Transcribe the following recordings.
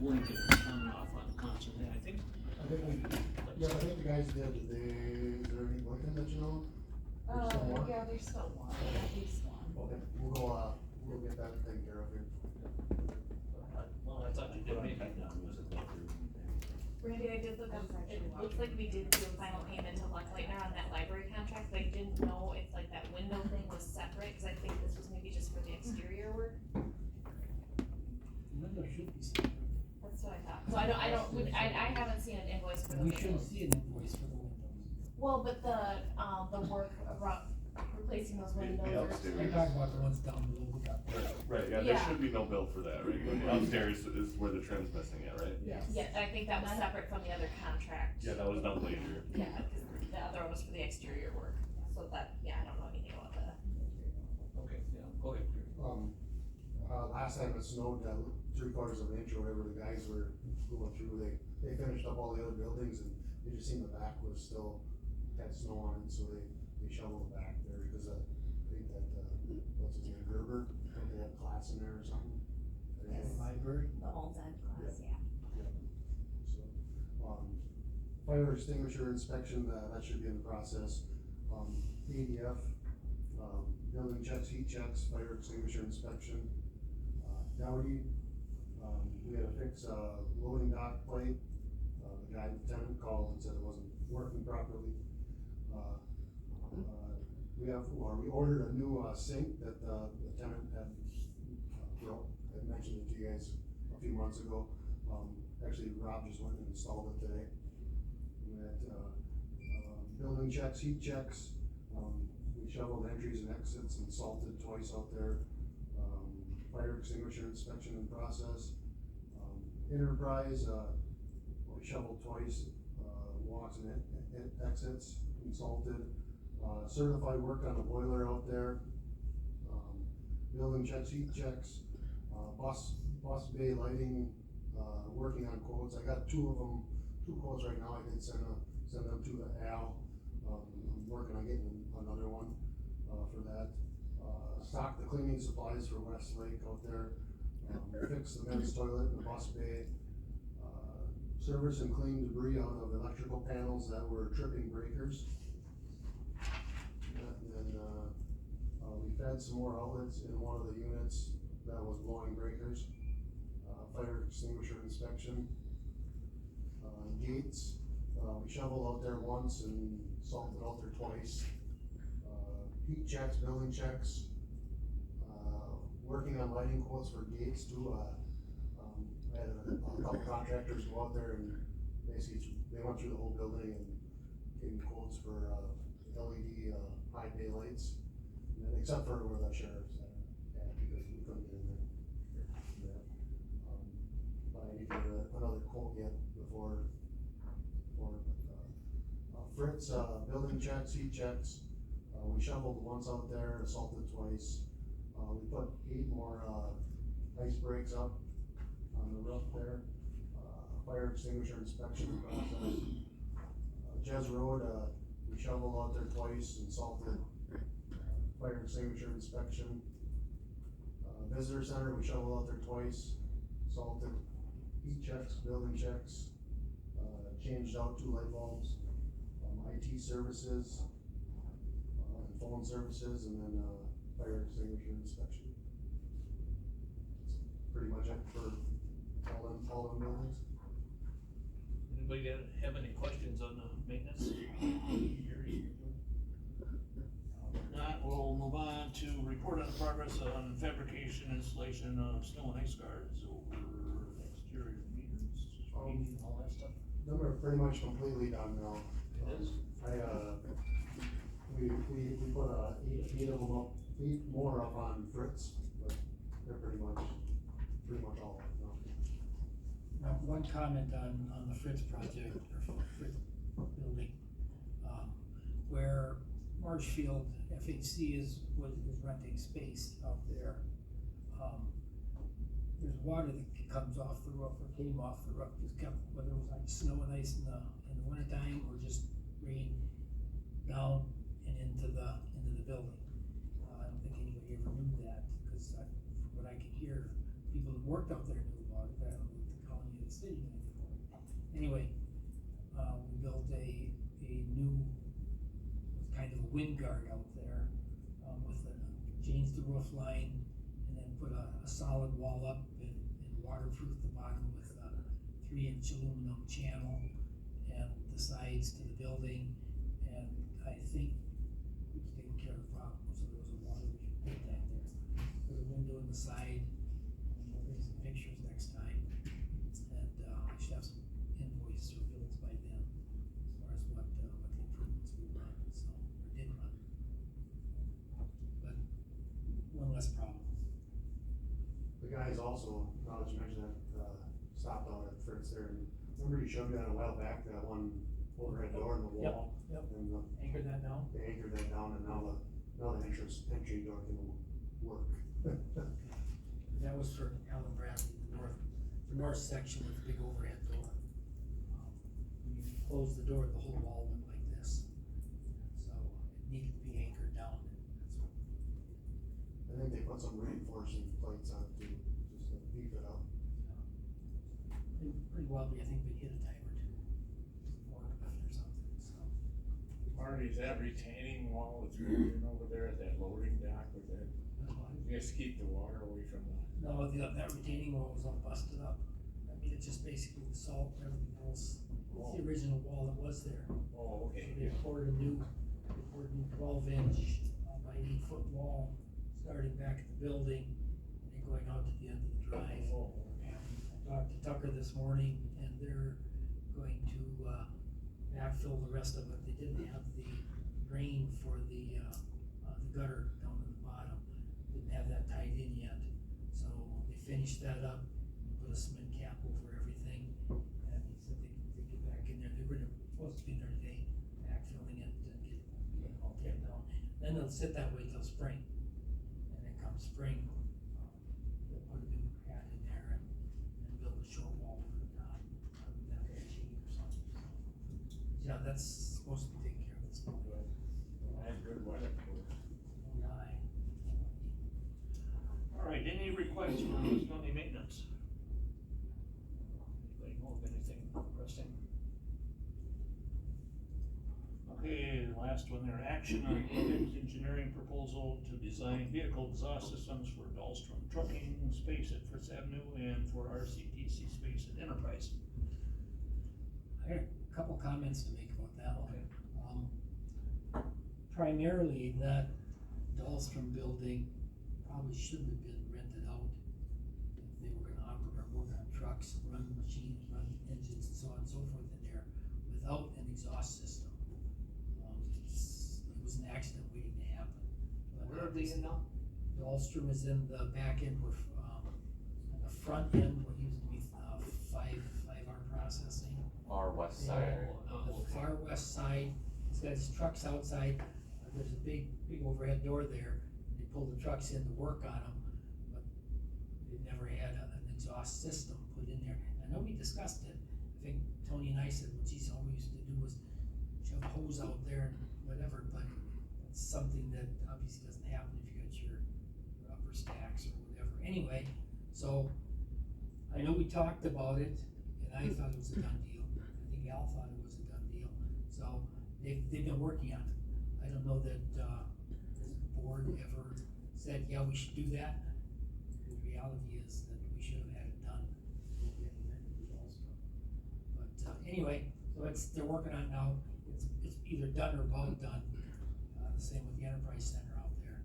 link it on off on constantly, I think. I think the guys did, is there any Lincoln that you know? There's still more? Yeah, there's still one, at least one. Okay, we'll get that taken care of here. Well, I thought you did maybe. Randy, I did look up, it looks like we did do a final payment to Lucklightner on that library contract, but I didn't know if like that window thing was separate, cause I think this was maybe just for the exterior work. Window should be separate. That's what I thought, so I haven't seen an invoice for the We should windows. see an invoice for the windows. Well, but the work around replacing those windows The or. upstairs. You're talking about the ones down below we got. Right, yeah, Yeah. there should be no bill for that, right? But the upstairs is where the trim's missing at, right? Yeah, I think that was separate from the other contract. Yeah, that was done later. Yeah, cause the other one was for the exterior work, so that, I don't know anything about that. Okay, yeah, go ahead. Last time it snowed, 3/4 of an inch or whatever, the guys were going through, they finished up all the other buildings and you just seen the back was still, had snow on it, so they shoveled the back there, because I think that, what's his name, Gerber, I think they had class in there or something. Yes. Library. The old ed class, yeah. So, fire extinguisher inspection, that should be in the process. ADF, building checks, heat checks, fire extinguisher inspection. Dowdy, we had to fix a loading dock plate. The guy, the tenant called and said it wasn't working properly. We ordered a new sink that the tenant had broke. I mentioned it to you guys a few months ago. Actually, Rob just went and installed it today. We had, building checks, heat checks, we shoveled entries and exits and salted twice out there. Fire extinguisher inspection in process. Enterprise, we shoveled twice, walks and exits, consulted. Certified work on the boiler out there. Building checks, heat checks, bus bay lighting, working on quotes. I got two quotes right now. I did send them to Al. I'm working on getting another one, for that. Stock the cleaning supplies for Westlake out there. Fix the men's toilet in the bus bay. Service and clean debris out of electrical panels that were tripping breakers. And then, we fed some more outlets in one of the units that was blowing breakers. Fire extinguisher inspection. Gates, we shoveled out there once and salted out there twice. Heat checks, building checks. Working on lighting quotes for gates too. I had a couple contractors go out there and basically they went through the whole building and gave me quotes for LED high bay lights, except for where the sheriff's at, because we couldn't get in there. Yeah. But I need to get another quote yet before Fritz, building checks, heat checks. We shoveled once out there, salted twice. We put 8 more ice breaks up on the roof there. Fire extinguisher inspection process. Jez Road, we shoveled out there twice and salted. Fire extinguisher inspection. Visitor center, we shoveled out there twice, salted. Heat checks, building checks. Changed out 2 light bulbs. IT services, and phone services, and then fire extinguisher inspection. That's pretty much it for all them buildings. Anybody have any questions on the maintenance? If not, we'll move on to report on progress on fabrication, installation of snow and ice guards over exterior meters, heating, all that stuff. Them are pretty much completely done now. It is? We put 8 of them up, 8 more up on Fritz, but they're pretty much all up now. Now, one comment on the Fritz project, or Fritz building, where Marshfield FHC is renting space out there. There's water that comes off the roof, or came off the roof, just kept, whether it was like snow and ice in the wintertime, or just rain down and into the building. I don't think anybody ever knew that, because from what I could hear, people that worked out there knew about it, but I don't know if the county the city do anything for it. Anyway, we built a new, kind of a wind guard out there, changed the roof line, and then put a solid wall up and waterproof the bottom with a 3-inch aluminum channel and the sides to the building, and I think we've taken care of the problem, so there was a water tank there. Put a window in the side, and we'll bring some pictures next time, and I should have some invoices or bills by then, as far as what the improvements we run, so, or did run. But one less problem. The guys also, now that you mentioned that, stopped out at Fritz there, and remember you showed me that a while back, that one overhead door in the wall? Yep. And Anchor that down? they anchored that down, and now the entry door can work. That was for Alan Bradley, the north section with the big overhead door. When you close the door, the whole wall went like this. So it needed to be anchored down, and that's what. I think they put some reinforcing plates on it too, just to beef it up. Pretty well, I think we hit a time or two before it left or something, so. Marty, is that retaining wall that's moving over there at that loading dock, with that, just keep the water away from the? No, that retaining wall was all busted up. I mean, it's just basically the salt and everything else. It's the original wall that was there. Oh, So okay. they poured a new 12-inch by 8-foot wall, starting back at the building and going out to the end of the drive. Oh, I talked to Tucker this morning, and they're going to backfill the rest of it. They didn't have the drain for the gutter down in the bottom. Didn't have that tied in yet. So they finished that up, put a cement cap over everything, and he said they get back in there. They were supposed to be in there today, backfilling it and get it all taken down. Then they'll sit that way till spring. And then come spring, they'll put a new pad in there and build a short wall for the top, that machine or something. Yeah, that's supposed to be taken care of this morning. good. I had good weather for it. Alright, any requests for county maintenance? Anybody know of anything pressing? Okay, last one there, action on Apex Engineering proposal to design vehicle exhaust systems for Dahlstrom Trucking space at First Avenue and for RCTC space at Enterprise. I got a couple comments to make about that one. Okay. Primarily, that Dahlstrom building probably shouldn't have been rented out if they were gonna operate or work on trucks, run machines, run engines and so on and so forth in there without an exhaust system. It was an accident waiting to happen. But Where are they in now? Dahlstrom is in the back end with, on the front end, what used to be, 5R processing. Our west side. The far west side, it's got his trucks outside, there's a big overhead door there, they pull the trucks in to work on them, but they never had an exhaust system put in there. I know we discussed it, I think Tony and I said what he's always used to do was shove a hose out there and whatever, but it's something that obviously doesn't happen if you got your upper stacks or whatever. Anyway, so, I know we talked about it, and I thought it was a done deal. I think Al thought it was a done deal. So, they've been working on it. I don't know that, this board ever said, yeah, we should do that. The reality is that we should have had it done. But, anyway, so they're working on it now. It's either done or about done. The same with the Enterprise Center out there.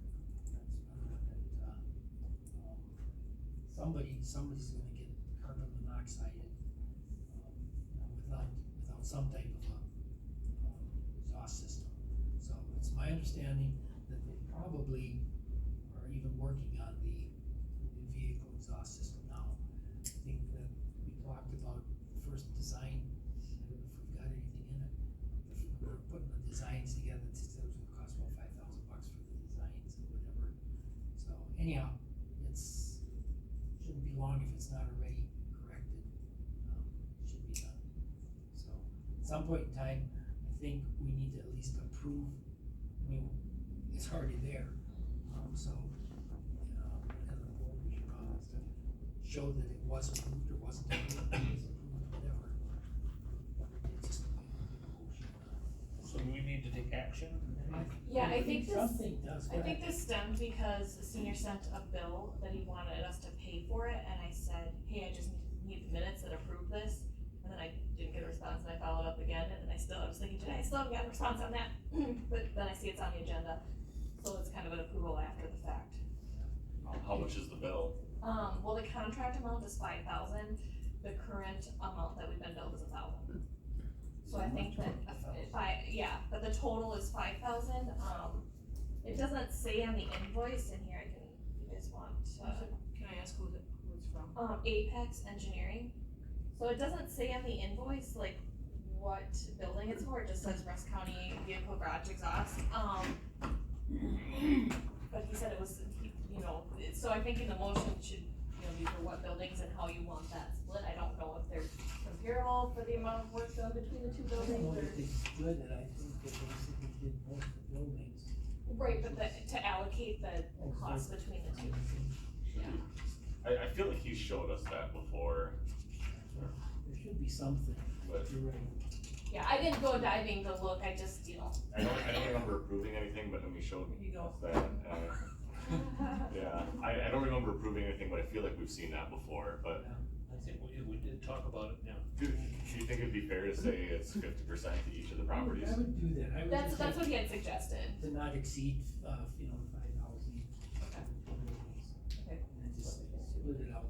Somebody's gonna get carbon monoxide without some type of exhaust system. So it's my understanding that they probably are even working on the vehicle exhaust system now. I think that we talked about the first design, I don't know if we've got anything in it. We're putting the designs together, it said it was gonna cost about $5,000 for the designs and whatever. So anyhow, shouldn't be long if it's not already corrected, should be done. So, at some point in time, I think we need to at least approve, I mean, it's already there, so, as a board, we should probably show that it was approved or wasn't approved, whatever. It's just a motion. So do we need to take action? Yeah, I think this, Something does, I think this stemmed because the senior sent a bill that he wanted us to pay for it, and I said, hey, I just need the minutes that approve this. And then I didn't get a response, and I followed up again, and then I was thinking today, I still haven't gotten a response on that, but then I see it's on the agenda, so it's kind of an approval after the fact. How much is the bill? Well, the contract amount is 5,000, the current amount that we've been billed is 1,000. So I think that, but the total is 5,000, it doesn't say on the invoice, and here I can, you guys want, Can I ask who it's from? Apex Engineering. So it doesn't say on the invoice, like, what building it's for, it just says Russ County Vehicle Garage Exhaust, but he said it was, so I think in the motion should, be for what buildings and how you want that split, I don't know if they're comparable for the amount of work done between the two I don't know buildings, if they split it, I think they basically did both the buildings. right, but to allocate the cost between the two. I feel like he showed us that before, There should be something, but you're right. Yeah, I didn't go diving to look, I just, I don't remember approving anything, but then he showed Here you go. us that, yeah, I don't remember approving anything, but I feel like we've seen that before, but I think we did talk about it, yeah. do you think it'd be fair to say it's 50% to each of the properties? I would do that, I would just that's say what he had suggested. to not exceed, 5,000. Okay. Okay. And then just split it out.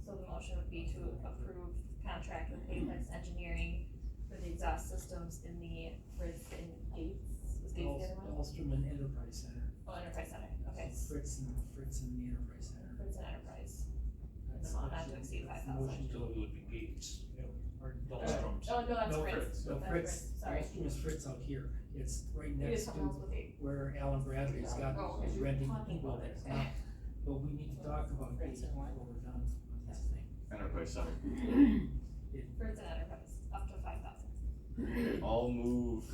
So the motion would be to approve contract with Apex Engineering for the exhaust systems in the Fritz and Gates, was Gates the other one? Alsterman Enterprise Center. Oh, Enterprise Center, okay, Fritz and the Enterprise Center. Fritz and Enterprise, and the That's- amount not that's to the- exceed that's the 5,000. motion. So it would be Gates, or Oh, Dahlstrom's. no, that's No, Fritz, Fritz. No, that's Fritz, sorry. Alstrom is Fritz out here, it's right It next is to someone else with a, where Alan Bradley's got, Oh, is okay. renting people there. But we need to talk about Gates before we're done on this thing. Enterprise Center. Fritz and Enterprise, up to 5,000. Okay, I'll move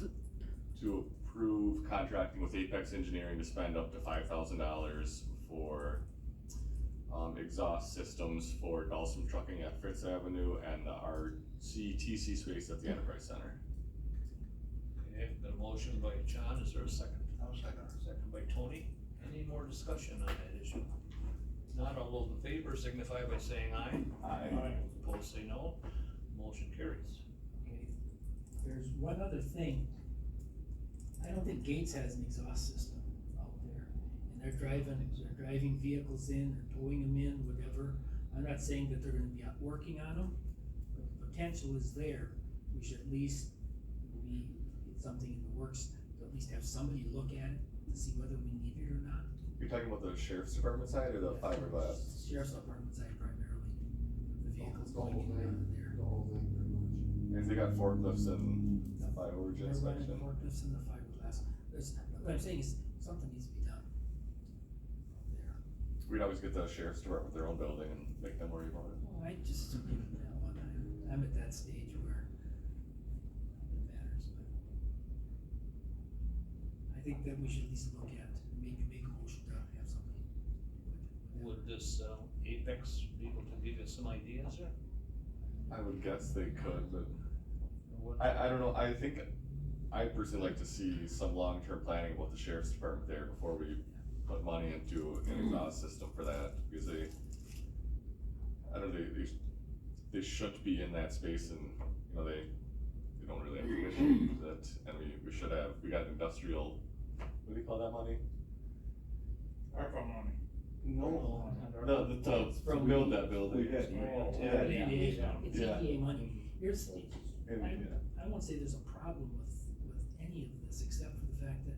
to approve contracting with Apex Engineering to spend up to $5,000 for exhaust systems for Dahlstrom Trucking at Fritz Avenue and the RCTC space at the Enterprise Center. Okay, got a motion by John, is there a second? I'll second. Second by Tony, any more discussion on that issue? Not all those in favor signify by saying aye. Aye. Opposed say no, motion carries. Okay, there's one other thing. I don't think Gates has an exhaust system out there, and they're driving vehicles in, or towing them in, whatever. I'm not saying that they're gonna be out working on them, but the potential is there. We should at least get something in the works, to at least have somebody look at it to see whether we need it or not. You're talking about the sheriff's department side or the fiberglass? Sheriff's Department side primarily, the vehicles The whole going in and out of thing, there. the whole thing pretty much. And they got forklifts and by They're origin running the inspection. forklifts and the fiberglass. What I'm saying is, something needs to be done there. We'd always get the sheriff's department their own building and make them worry about it. I just give it that one. I'm at that stage where it matters, but I think that we should at least look at, maybe make a motion to have something. Would this Apex be able to give us some ideas there? I would guess they could, but Or what? I don't know, I think, I personally like to see some long-term planning about the sheriff's department there before we put money into an exhaust system for that, because I don't know, they should be in that space and, they don't really have permission to use it, and we got industrial, what do you call that money? ARPA money. No, to build that building. We had- Yeah. It's Yeah. EDA money. Here's, And, I won't say there's a problem with any of this, except for the fact that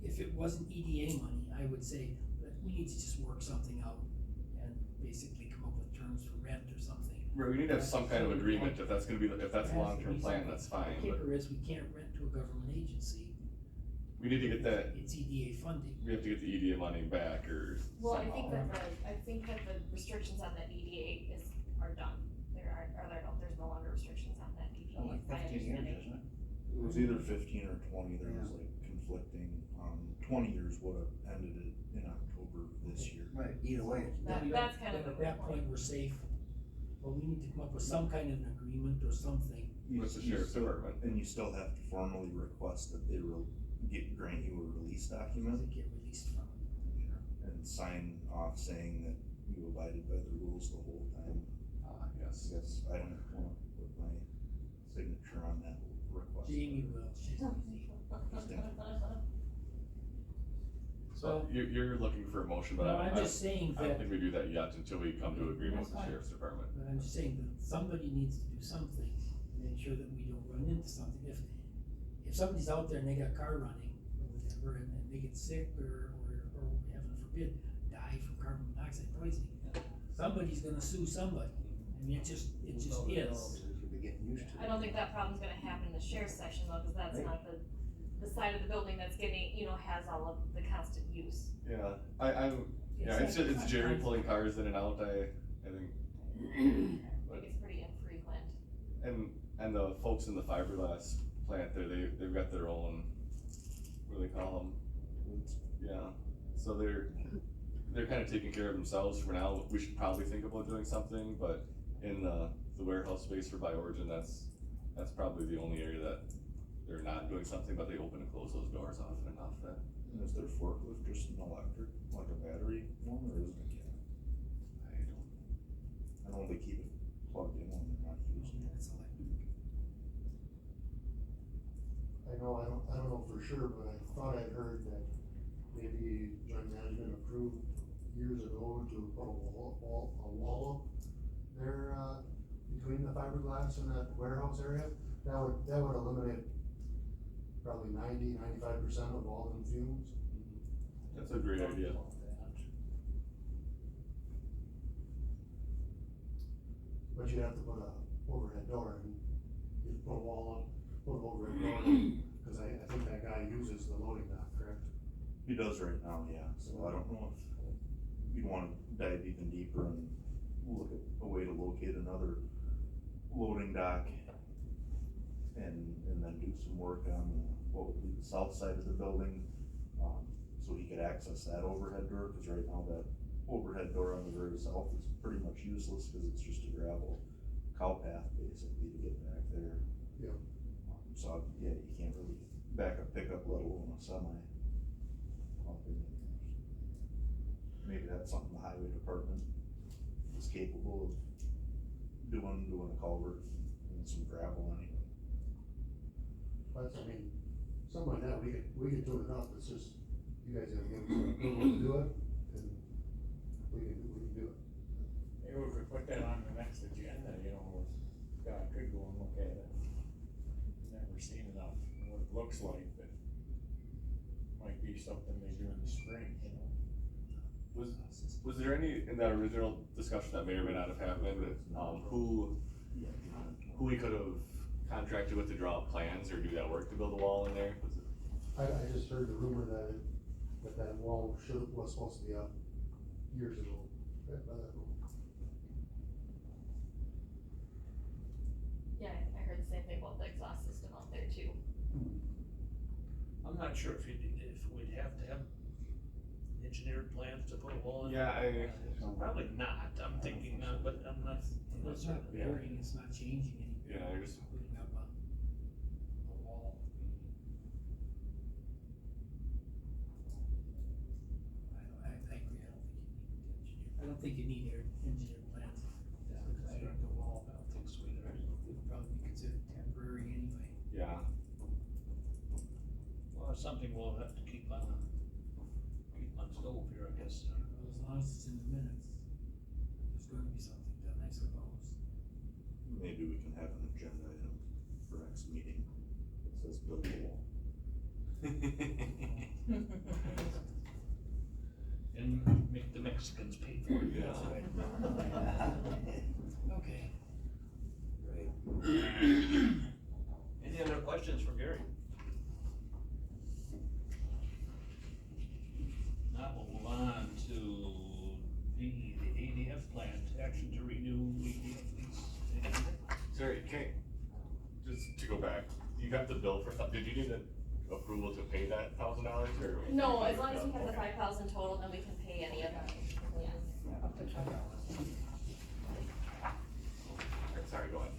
if it wasn't EDA money, I would say that we need to just work something out and basically come up with terms for rent or something. Right, we need to have some kind of agreement, if that's gonna be, if that's a There has to long-term be plan, something. that's fine, The but kicker is, we can't rent to a government agency. we need to get that, It's EDA funding. we have to get the EDA money back or Well, I somehow. think that the restrictions on that EDA are done. There's no longer restrictions on that EDA. Oh, like my 15 years, understanding. isn't it? It was either 15 or 20, there was like conflicting, 20 years would have ended it in October this year. Right, either way. That, Then we that's don't- kind of then the at that point, we're safe, but we need to come up with some kind of an agreement or something. With the sheriff's department. And you still have to formally request that they grant you a release document To get released from. and sign off saying that you abided by the rules the whole time. Yes. Yes, I don't wanna put my signature on that request. Jamie will, she's easy. So you're looking for a motion, but No, I I'm just saying don't that, think we do that yet until we come to agreement with the That's fine. sheriff's department. but I'm just saying that somebody needs to do something, make sure that we don't run into something. If somebody's out there and they got a car running or whatever, and they get sick or heaven forbid, die from carbon monoxide poisoning, somebody's gonna sue somebody. I mean, it just is. We'll be getting used to it. I don't think that problem's gonna happen in the sheriff's section though, cause that's Right. not the side of the building that's getting, has all of the constant use. Yeah, it's Jerry pulling cars in and out, I think. I think it's pretty infrequent. And the folks in the fiberglass plant there, they've got their own, what do they call them? Yeah, so they're kind of taking care of themselves for now. We should probably think about doing something, but in the warehouse space for BioOrigin, that's probably the only area that they're not doing something, but they open and close those doors often enough that. And is their forklift just an electric, like a battery one, or is it a gas? I know they keep it plugged in when they're not using it. It's electric. I don't know for sure, but I thought I'd heard that maybe joint management approved years ago to put a wall up there, between the fiberglass and that warehouse area. That would eliminate probably 95% of all them fumes. That's a great idea. But you'd have to put a overhead door and you'd put a wall up, put an overhead door in, cause I think that guy uses the loading dock, correct? He does right now, yeah, so I don't know if you'd wanna dive even deeper and look at a way to locate another loading dock and then do some work on what would be the south side of the building, so he could access that overhead door, cause right now that overhead door on the very south is pretty much useless, cause it's just a gravel cow path basically to get back there. Yep. So, yeah, you can't really back a pickup, let alone a semi. Up in there. Maybe that's something the highway department is capable of doing a culvert and some gravel anyway. But I mean, something like that, we could do it up, it's just, you guys gotta give us approval to do it, and we can do it. Maybe we could put that on the next agenda, God could go and look at it. Never seen it on what it looks like, but might be something they do in the spring, Was there any, in that original discussion that may or may not have happened, who we could have contracted with to draw up plans or do that work to build a wall in there? Was it? I just heard the rumor that that wall was supposed to be up years ago. Yeah, I heard the same thing about the exhaust system out there too. I'm not sure if we'd have to have engineered plans to put a wall in. Yeah, Probably not, I'm thinking not, but I'm not. It's not varying, it's not changing anything. Yeah, I just. Putting up a wall. I agree, I don't think you need engineered plans. I don't know, wall, I don't think so either. It would probably be considered temporary anyway. Yeah, Well, it's something we'll have to keep on stove here, I guess. As long as it's in the minutes, there's gonna be something done, I suppose. Maybe we can have an agenda item for next meeting that says build a wall. And make the Mexicans pay for it. Yeah. Okay. Any other questions for Gary? Now we'll move on to the ADF plan, action to renew ADF lease. sorry, just to go back, you got the bill for, did you need an approval to pay that $1,000 or? No, as long as we have the 5,000 total, then we can pay any of it. Sorry, go ahead.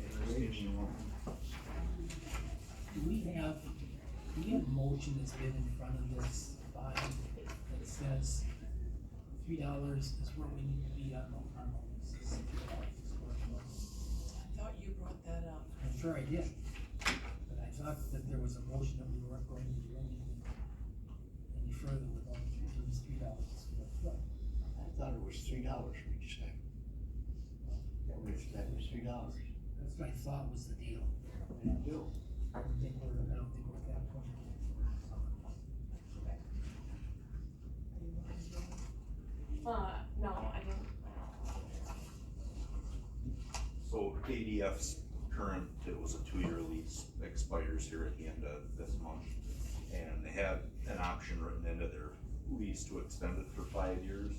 Do we have a motion that's been in front of this body that says $3 is where we need to be on the leases? $3 I thought you brought that up. I'm sure I did, but I thought that there was a motion that we weren't going to do any further with only $3 a square foot. I thought it was $3 we decided. That was $3. That's what I thought was the deal. And do. I don't think we're at that point. No, I didn't. So ADF's current, it was a 2-year lease, expires here at the end of this month. And they had an option written into their lease to extend it for 5 years,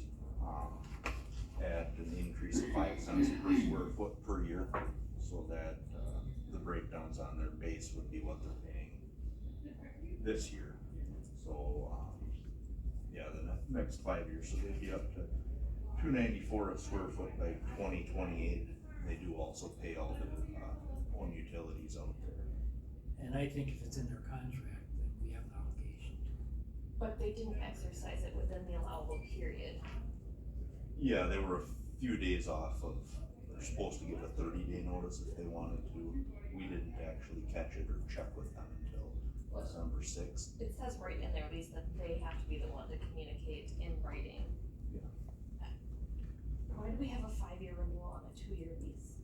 at an increase of 5 cents per square foot per year, so that, the breakdowns on their base would be what they're paying this year. So, yeah, the next 5 years, so they'd be up to $2.94 a square foot by 2028. They do also pay all the, own utilities out there. And I think if it's in their contract, then we have an obligation to. But they didn't exercise it within the allowable period. Yeah, they were a few days off of, they're supposed to give a 30-day notice if they wanted to. We didn't actually catch it or check with them until December 6th. It says right in their lease that they have to be the one to communicate in writing. Yeah. Why do we have a 5-year renewal on a 2-year lease?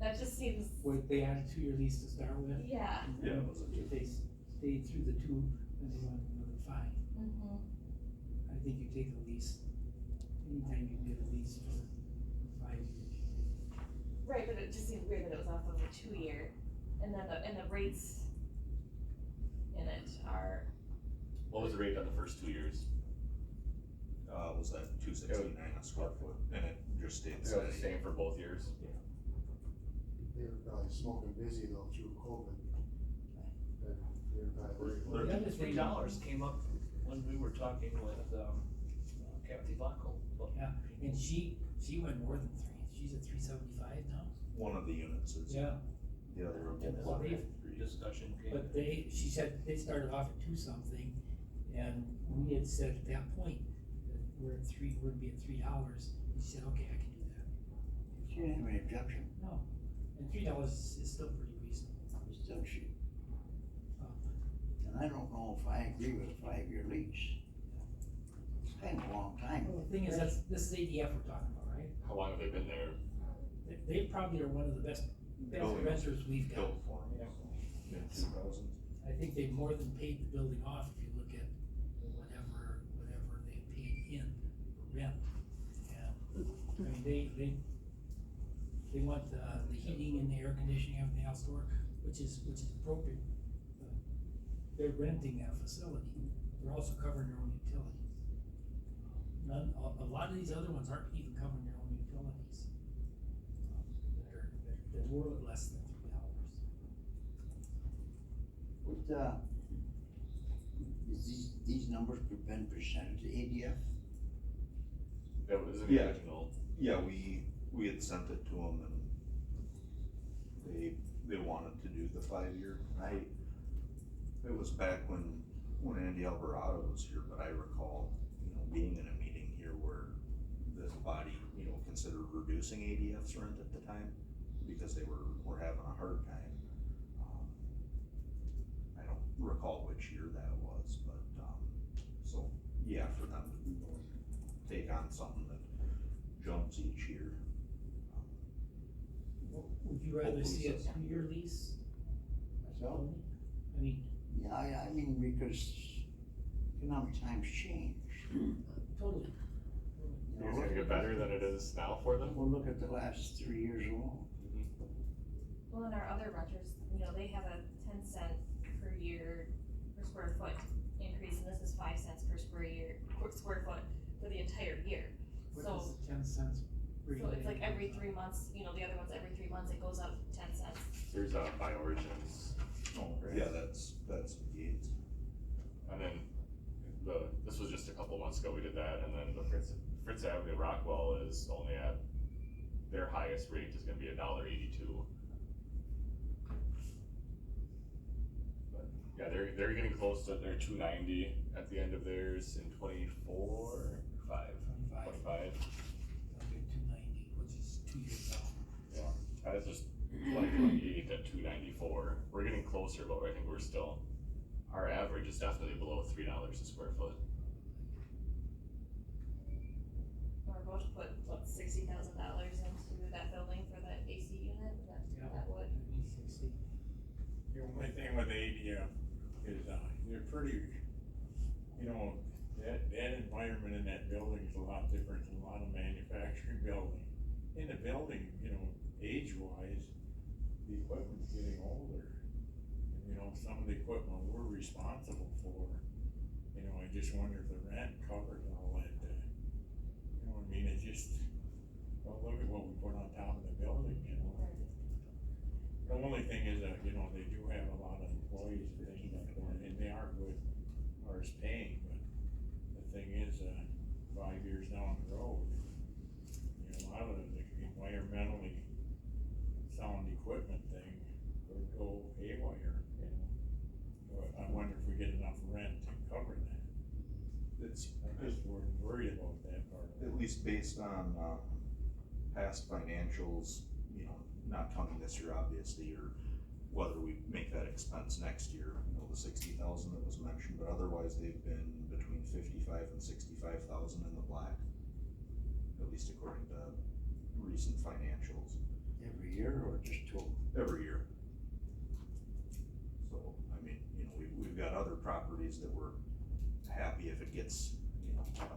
That just seems, What, they had a 2-year lease to start with? yeah. Yeah, it was a If they stayed through the 2, then they wanted another 5. Mm-hmm. I think you take a lease, anytime you get a lease for 5 years. Right, but it just seems weird that it was off of a 2-year, and then the rates in it are, What was the rate on the first 2 years? Was that $2.69 a square foot, and it just stayed Is that the steady. same for both years? They were probably smoking busy though through COVID. And they were probably. The other thing- $3 came up when we were talking with, Kathy Buckle. And she went more than 3, she's at 375 now. One of the units is, Yeah. the other of And them. Well, they- discussion came. But she said they started off at 2 something, and we had said at that point that we're gonna be at $3, and she said, okay, I can do that. She didn't have any objection. No, and $3 is still pretty reasonable. It's still cheap. Uh, And I don't know if I agree with a 5-year lease. It's kind of a long time. Well, the thing is, this is ADF we're talking about, right? How long have they been there? They probably are one of the best Building. renters we've got. Built for them, mid-2000s. I think they've more than paid the building off if you look at whatever they paid in for rent. And, I mean, they want the heating and the air conditioning, everything else to work, which is appropriate. But they're renting that facility, they're also covering their own utilities. A lot of these other ones aren't even covering their own utilities. That were less than $3. What, is these numbers been presented to ADF? That was the Yeah. original. Yeah, we had sent it to them, and they wanted to do the 5-year. It was back when Andy Alvarado was here, but I recall, being in a meeting here where this body, considered reducing ADF's rent at the time, because they were having a hard time. I don't recall which year that was, but, so, yeah, for them to take on something that jumps each year. Would you rather see a Hopefully 2-year lease? Myself? I mean, Yeah, I mean, because economic times change. totally. You It's know, gonna get better than it is now for them? We'll look at the last 3 years alone. well, and our other renters, they have a 10 cent per year per square foot increase, and this is 5 cents per square foot for the entire year. What So, is 10 cents? so it's like every 3 months, the other one's every 3 months, it goes up 10 cents. Here's BioOrigins, Yeah, that's Gates. and then this was just a couple months ago we did that, and then the Fritz Avenue Rockwell is only at, their highest rate is gonna be $1.82. But, yeah, they're getting close to their $2.90 at the end of theirs in 24, 5, 25. That'll be 290, which is 2 years out. Yeah, that is just 2028 at 294. We're getting closer, but I think we're still, our average is definitely below $3 a square foot. We're about to put, what, $60,000 into that building for that AC unit, that would. The only thing with ADF is, they're pretty, that environment in that building is a lot different than a lot of manufacturing building. In the building, age-wise, the equipment's getting older. And, some of the equipment we're responsible for, I just wonder if the rent covered all that, it's just, well, look at what we put on top of the building, The only thing is that, they do have a lot of employees and things like that, and they are good as far as paying, but the thing is, 5 years down the road, a lot of the environmentally sound equipment thing would go haywire, But I wonder if we get enough rent to cover that. It's, I'm just worried about that part of it. at least based on, past financials, not counting this year obviously, or whether we make that expense next year, the 60,000 that was mentioned, but otherwise they've been between 55 and 65,000 in the black. At least according to recent financials. Every year or just total? Every year. So, we've got other properties that we're happy if it gets,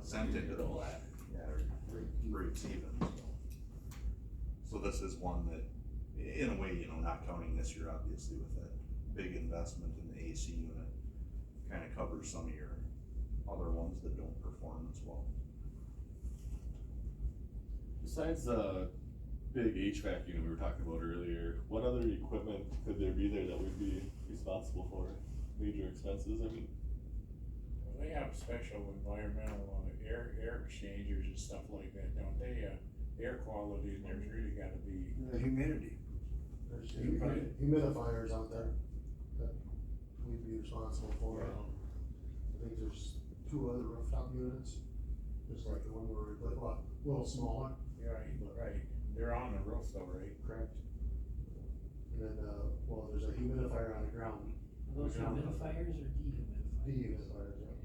sent into the black, or breaks even, so this is one that, in a way, not counting this year, obviously, with that big investment in the AC unit, kinda covers some of your other ones that don't perform as well. Besides the big HVAC unit we were talking about earlier, what other equipment could there be there that we'd be responsible for? Major expenses, Well, they have special environmental, air exchangers and stuff like that, don't they? Air quality in there's really gotta be. The humidity. There's humidifiers out there that we'd be responsible for. I think there's 2 other rooftop units, just like the one where we put, a little smaller. Right, they're on the roof though, right? Correct. And then, there's a humidifier on the ground. Are those humidifiers or dehumidifiers? Dehumidifiers, yeah.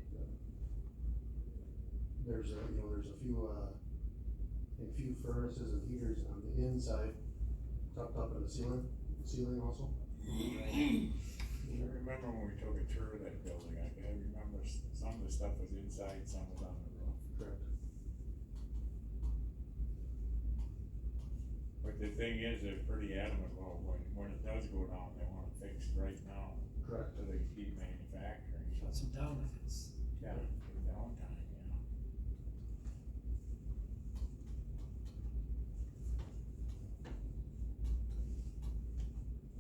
There's a few furnaces and heaters on the inside, tucked up in the ceiling also. I remember when we took a tour of that building, I remember some of the stuff was inside, some was on the roof. Correct. But the thing is, they're pretty adamant about when it does go down, they want it fixed right now. Correct. So they can keep manufacturing. Shut some down if it's. Yeah, in downtime,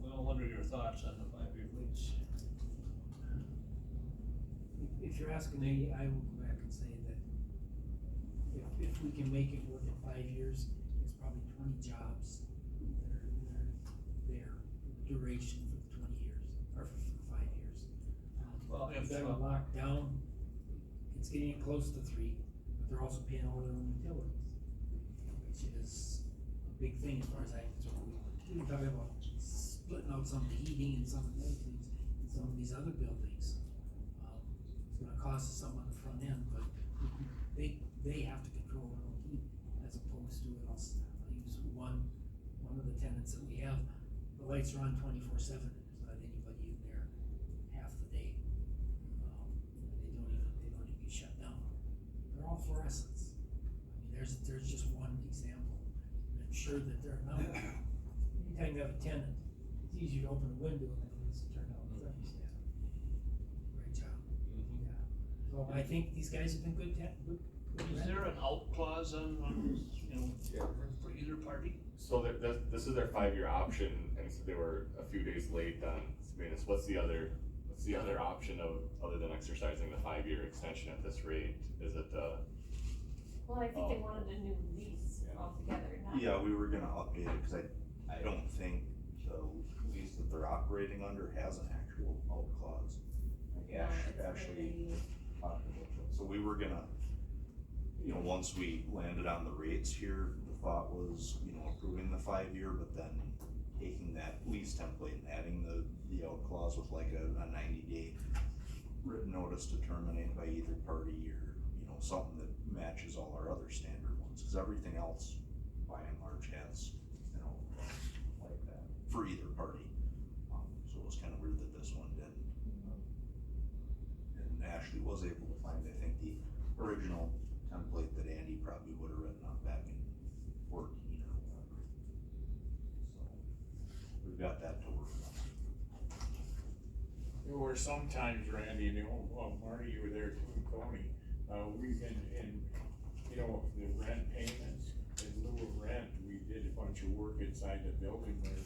Well, what are your thoughts on the 5-year lease? If you're asking me, I will go back and say that if we can make it work in 5 years, it's probably 20 jobs that are there, duration for the 20 years, or for 5 years. Well, if, They're locked down, it's getting close to 3, but they're also paying all their own utilities, which is a big thing as far as we were talking about splitting out some of the heating and some of the other things in some of these other buildings. It's gonna cost us something on the front end, but they have to control their own heat as opposed to us. I'll use one of the tenants that we have, the lights are on 24/7, there's not anybody in there half the day. They don't even get shut down. They're all fluorescents. I mean, there's just one example. And I'm sure that there are none. Anytime you have a tenant, it's easier to open a window than it is to turn on the thermostat. Great job. Yeah. So I think these guys have been good. is there an out clause on, for either party? So this is their 5-year option, and so they were a few days late on submitting this. What's the other option other than exercising the 5-year extension at this rate? Is it, Well, I think they wanted a new lease Yeah. altogether, not. Yeah, we were gonna update it, cause I don't think the lease that they're operating under has an actual out clause. Like Yeah, it's Ashley very- talked about that, so we were gonna, once we landed on the rates here, the thought was, approving the 5-year, but then taking that lease template and adding the out clause with like a 90-day written notice to terminate by either party, or, something that matches all our other standard ones, cause everything else by and large has, like that, for either party. So it was kinda weird that this one didn't. And Ashley was able to find, I think, the original template that Andy probably would have written up back in 14 or whatever. So, we've got that to work on. There were some times, Randy, Marty, you were there too, and Tony, we can, the rent payments, in lieu of rent, we did a bunch of work inside the building there.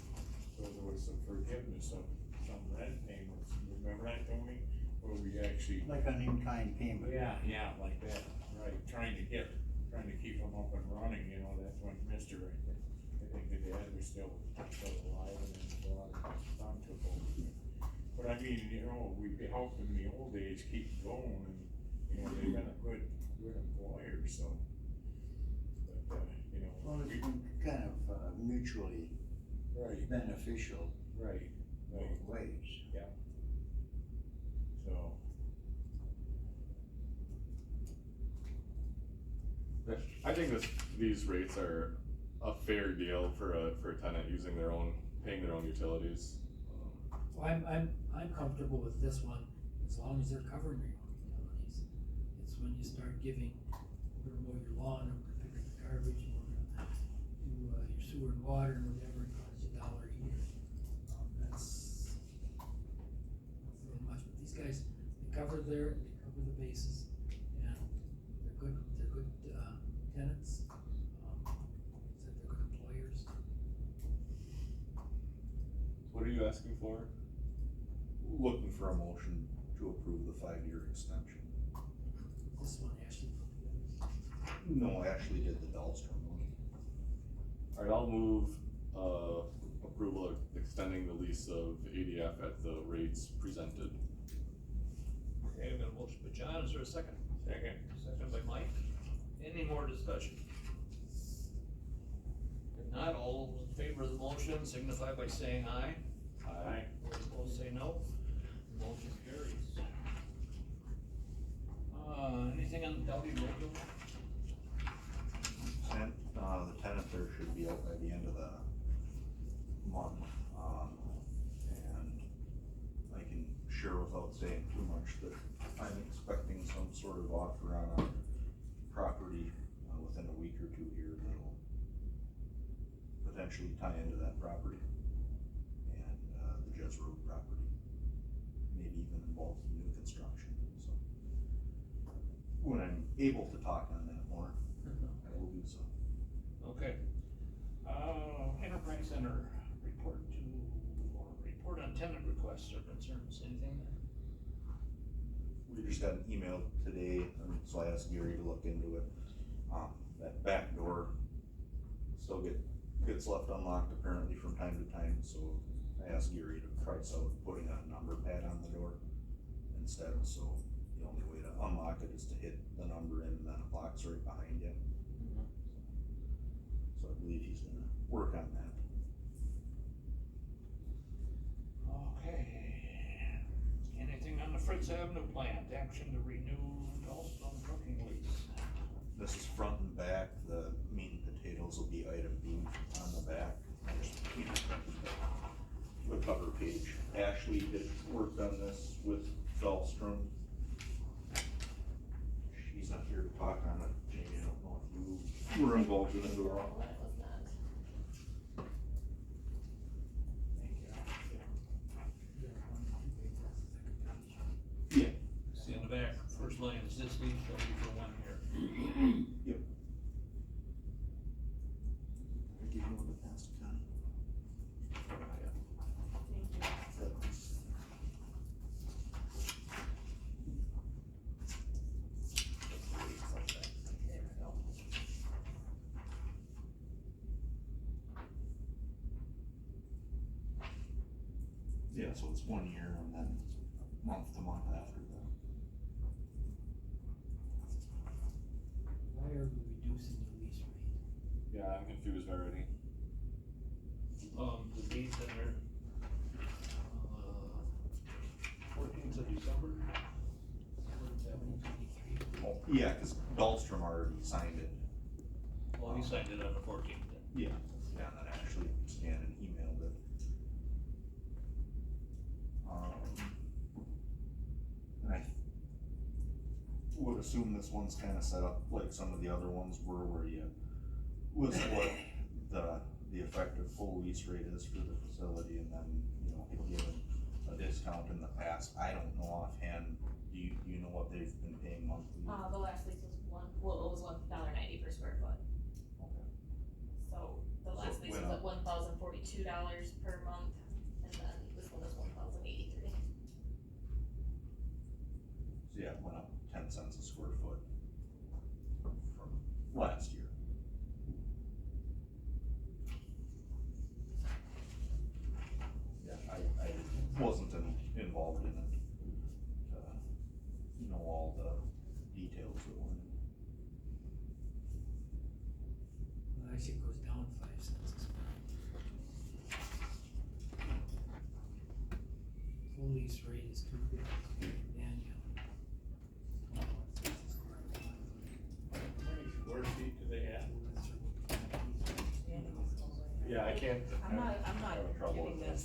So there was some forgiveness of some rent payments, remember that, Tony? Where we actually. Like an in-kind payment. Yeah, like that, right, trying to keep them up and running, that's when Mr. I think the dad was still alive, and then the son took over. But I mean, we helped them in the old days keep going, and, they've been a good employer, so. But, Well, it's been kind of mutually right, beneficial right, both ways. so. I think these rates are a fair deal for a tenant using paying their own utilities. Well, I'm comfortable with this one, as long as they're covering their own utilities. It's when you start giving, we're gonna mow your lawn, and we're gonna pick up the garbage, and we're gonna do, your sewer and water, and whatever, it costs you $1 a year. That's really much, but these guys, they cover the bases, and they're good, tenants, said they're good employers. What are you asking for? Looking for a motion to approve the 5-year extension. This one actually put together. No, Ashley did the Dahlstrom one. Alright, I'll move, approval of extending the lease of ADF at the rates presented. Okay, I've got a motion by John, is there a second? Second. Second by Mike. Any more discussion? If not, all those in favor of the motion signify by saying aye. Aye. Those opposed say no. Motion carries. Anything on the W radio? And, the tenant there should be out by the end of the month, and I can share without saying too much that I'm expecting some sort of offer on a property, within a week or two here that'll potentially tie into that property and, the Jez Road property, maybe even involve some new construction, so. When I'm able to talk on that more, I will do so. Okay. Enterprise Center, report on tenant requests or concerns, anything there? We just got an email today, so I asked Gary to look into it. That back door still gets left unlocked apparently from time to time, so I asked Gary to price out putting a number pad on the door instead, so the only way to unlock it is to hit the number in and then it locks right behind you. So I believe he's gonna work on that. Okay. Anything on the Fritz Avenue plant, action to renew Dahlstrom trucking lease? This is front and back, the meat and potatoes will be item B on the back. The cover page. Ashley did work on this with Dahlstrom. She's not here to talk on it, Jamie, I don't know if you were involved in it at all. No, I was not. Yeah. See in the back, first line is this lease shall be for 1 year. Yep. I give you one to pass to Connie. Thank you. There we go. Yeah, so it's 1 year and then month to month after that. Why are we reducing the lease rate? Yeah, I'm confused already. The dates in there. 14th of December. 2023. Oh, yeah, cause Dahlstrom already signed it. Well, he signed it on the 14th then. Yeah. Yeah, and then actually scanned and emailed it. And I would assume this one's kinda set up like some of the other ones were, where you list what the effective full lease rate is for the facility, and then, you know, if given a discount in the past. I don't know offhand, do you know what they've been paying monthly? The last lease was it was $1.90 per square foot. Okay. So the last So it lease was went at $1,042 per month, and then this one is $1,083. So yeah, it went up 10 cents a square foot from last year. Yeah, I wasn't involved in it, know all the details that went in. Well, actually it goes down 5 cents a square. Full lease rate is $2.50 annual. How many square feet do they have? Yeah, I can't. I'm not having trouble getting with this.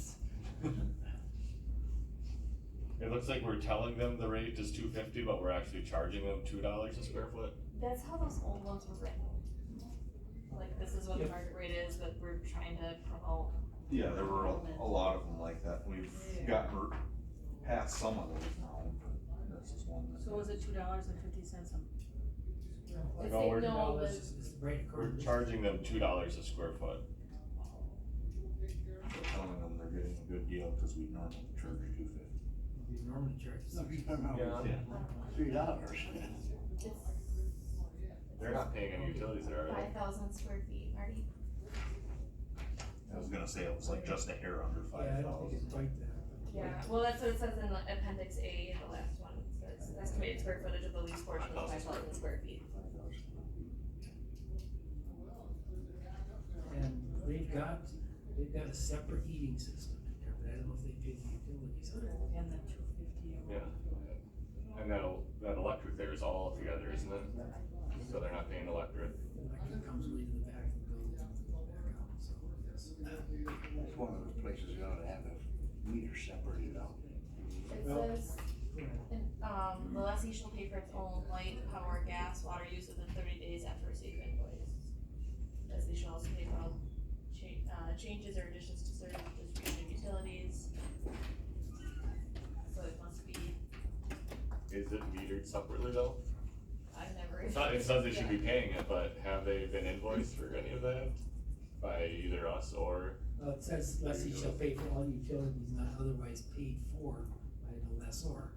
It looks like we're telling them the rate is $2.50, but we're actually charging them $2 a square foot. That's how those old ones were written. Like, this is what the market rate is, but we're trying to promote. Yeah, there were a lot of them like that. We've gotten past some of those now, but this is one that. So was it $2.50 a? It's No, we're- no, This is right We're according to. charging them $2 a square foot. Telling them they're getting a good deal, cause we normally charge $2.50. We normally charge No, Yeah. $3. They're not paying any utilities there, are they? 5,000 square feet, Marty. I was gonna say it was like just a hair under Yeah, I don't think 5,000. it's quite that. Yeah, well, that's what it says in the appendix A, the last one, it says estimated square footage of the lease portion is 5,000 square feet. And they've got a separate heating system in there, but I don't know if they pay the utilities on it. And then $2.50 a. Yeah. And that electric there is all together, isn't it? So they're not paying electric. Electric comes way to the back of the building, and goes back out, so it's. That's one of those places you ought to have a meter separated out. It says, the lessee shall pay for its own light, power, gas, water use within 30 days after receiving invoice. Lessee shall also pay for all changes or additions to certain distribution utilities. So it must be, Is it metered separately though? I've never. It says they should be paying it, but have they been invoiced for any of that? By either us or? It says lessee shall pay for all utilities not otherwise paid for by the lessor.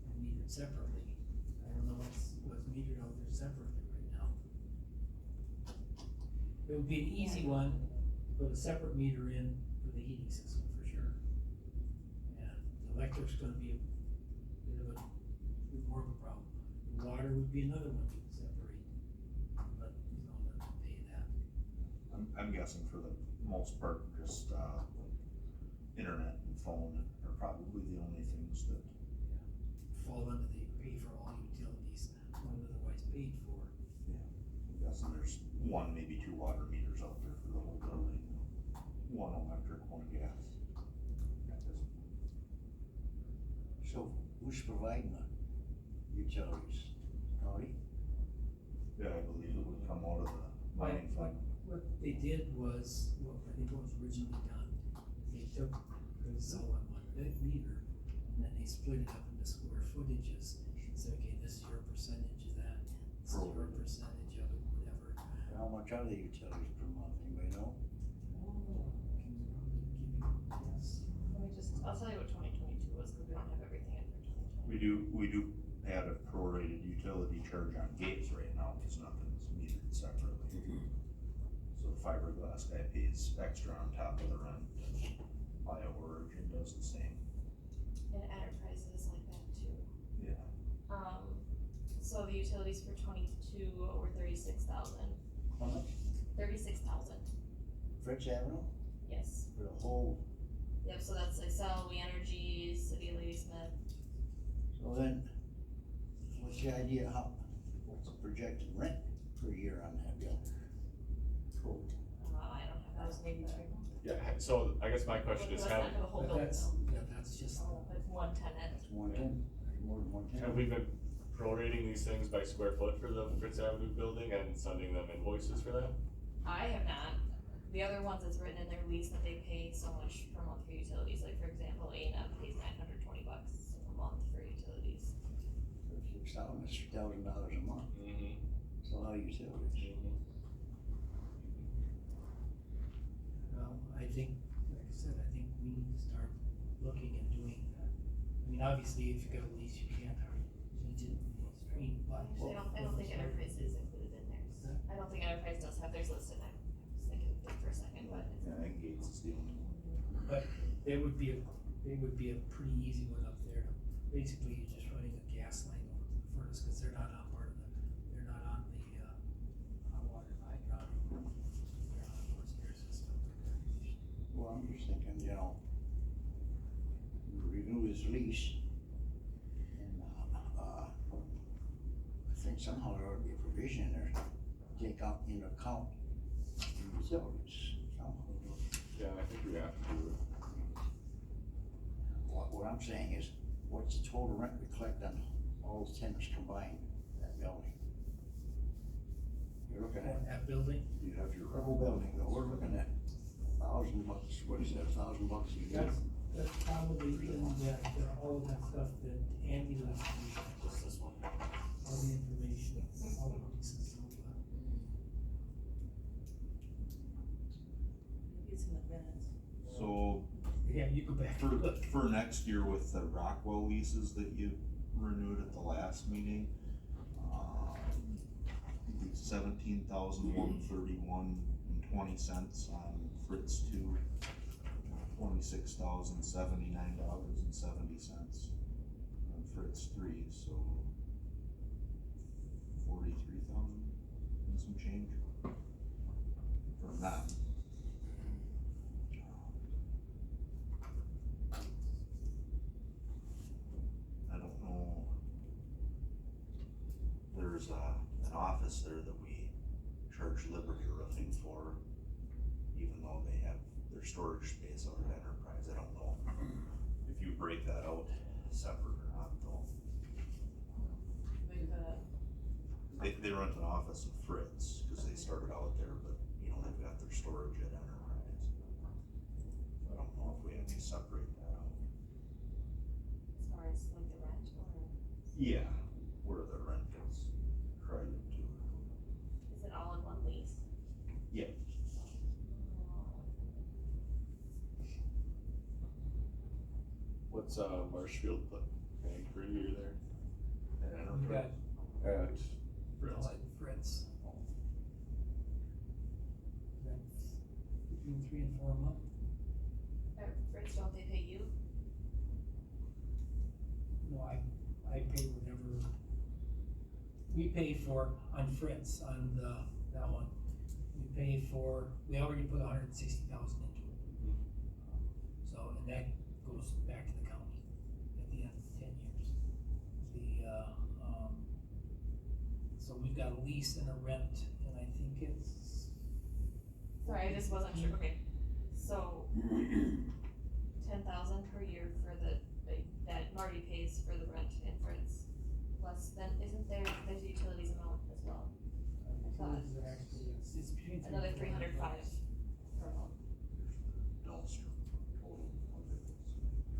And metered separately. I don't know what's metered out there separately right now. It would be an easy one, to put a separate meter in for the heating system for sure. And the electric's gonna be a bit of more of a problem. The water would be another one to separate, but, they're not paying that. I'm guessing for the most part, just, internet and phone are probably the only things that. Fall under the pay for all utilities not otherwise paid for. I'm guessing there's one, maybe two water meters out there for the whole building, one electric, one gas. At this point. So who's providing the utilities? County? Yeah, I believe it would come out of the mining fund. What they did was, what I think what was originally done, is they took, it was all on one big meter, and then they split it up into square footages, and said, okay, this is your percentage of that, this is your percentage of it, whatever. How much are the utilities per month, anybody know? Yes. Let me just, I'll tell you what 2022 was, cause we don't have everything in for 2020. We do add a prorated utility charge on gates right now, cause nothing's metered separately. So the fiberglass guy pays extra on top of the rent. Bioorigin does the same. And enterprises like that too. Yeah. So the utilities for 22 were 36,000. How much? 36,000. Fritz Avenue Yes. for the whole, Yep. So that's Excel, We Energy, City of Ladysmith. so then, what's the idea, what's the projected rent per year on that bill? I don't have those maybe. Yeah, so I guess my question is, That's not for the whole But building that's, though. yeah, that's just, Like one tenant. It's 110, more than 110. have we been prorating these things by square foot for the Fritz Avenue building and sending them invoices for that? I have not. The other ones it's written in their lease that they pay so much per month for utilities, like for example, A&M pays $920 a month for utilities. $6,000, that's $1,000 a month, Mm-hmm. so how utilities. well, I think, like I said, I think we need to start looking at doing that. I mean, obviously, if you got a lease, you can't hardly change it in the extreme, but. I don't think Enterprise is included in theirs. I don't think Enterprise does have theirs listed. I was thinking of it for a second, but Yeah, and Gates is the only one. But they would be a pretty easy one up there. Basically, you're just running a gas line over to the furnace, cause they're not on part of they're not on the, hot water line, they're on a forced air system. Well, I'm just thinking, renew his lease, and, I think somehow there ought to be a provision in there, take out into account the utilities somehow. Yeah, I think we have to do it. What I'm saying is, what's the total rent we collect on all the tenants combined, that building? You're looking at, That building, You have your. the whole building, though, we're looking at $1,000, what is that, $1,000 a year? that's probably in that, all of that stuff that Andy was, Just this one. all the information, all the leases, all that. It's in the minutes. So, Yeah, you go back and look. for next year with the Rockwell leases that you renewed at the last meeting, 17,131.20 on Fritz 2, $26,079.70 on Fritz 3, so 43,000 and some change for that. I don't know. There's an office there that we charge Liberty Roofing for, even though they have their storage space out at Enterprise. I don't know if you break that out separate or not though. They rent an office in Fritz, cause they started out there, but they've got their storage at Enterprise. I don't know if we have to separate that out. as far as like the rent or Yeah, where the rent is credited to. is it all in one lease? Yeah. What's, Marshfield paying per year there? And You Enterprise. got, At Fritz. like Fritz. That's between 3 and 4 a month. Fritz, don't they pay you? No, I pay whatever, we pay for, on Fritz, on that one, we already put 160,000 into it. So, and that goes back to the county at the end of 10 years. So we've got a lease and a rent, and I think it's. Sorry, I just wasn't sure, okay, so 10,000 per year for that Marty pays for the rent in Fritz, plus then there's utilities amount as well, Utilities are actually, it's between. another 305 per month. Dumpster total.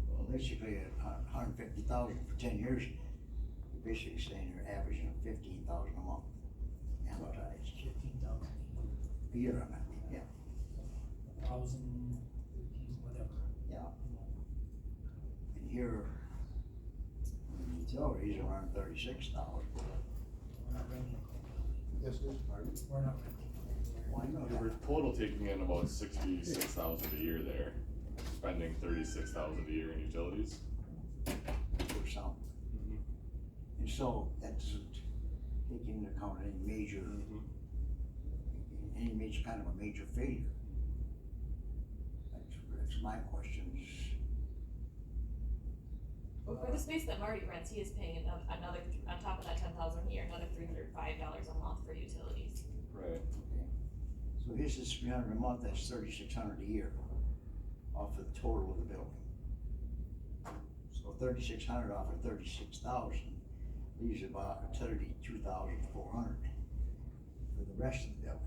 Well, basically, $150,000 for 10 years, you're basically saying you're averaging $15,000 a month, amortized, 15,000 a year on that, yeah, 1,000, 13, whatever. yeah. And here, utilities are around $36,000. We're not renting. Yes, Dave? We're not renting. Why not? We're total taking in about 66,000 a year there. spending 36,000 a year in utilities. or some. And so that doesn't take into account any major kind of a major failure. That's my questions. But for the space that Marty rents, he is paying another, on top of that 10,000 a year, another $305 a month for utilities. Right. Okay. So here's this 300 a month, that's 3,600 a year off of the total of the building. So 3,600 off of 36,000 leaves about 32,400 for the rest of the building.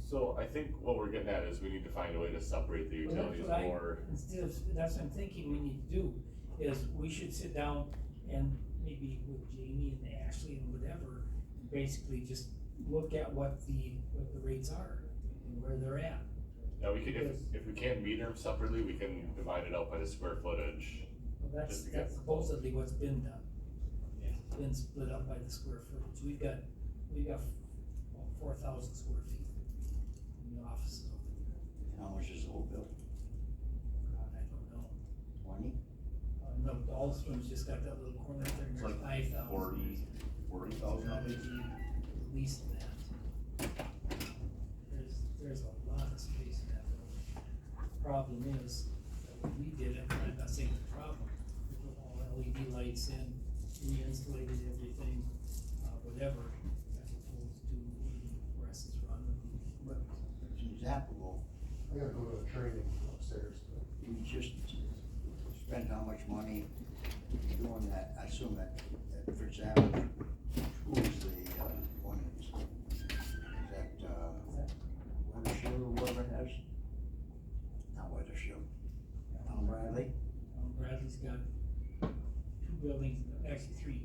So I think what we're getting at is we need to find a way to separate the Well, utilities that's what more. Instead of, that's what I'm thinking we need to do, is we should sit down and maybe with Jamie and Ashley and whatever, basically just look at what the rates are and where they're at. Yeah, we could, if we can't meter them separately, we can divide it out by the square footage. Well, that's Just to get- supposedly what's been done. It's been split up by the square footage. We've got 4,000 square feet in the offices over there. How much is the whole building? God, I don't know. 20? No, Dahlstrom's just got that little corner there, and It's there's like 5,000. 40,000 on it. At least that. There's a lot of space in that building. Problem is, that when we did it, I'm not saying the problem, we put all LED lights in, we insulated everything, whatever, as opposed to letting fluorescents run and But as an example, I gotta go to a training upstairs, but we just spent how much money doing that, I assume that for example, who is the, one is that, Weathershield or whoever it has? Not Weathershield, Bradley? Bradley's got 2 buildings, actually 3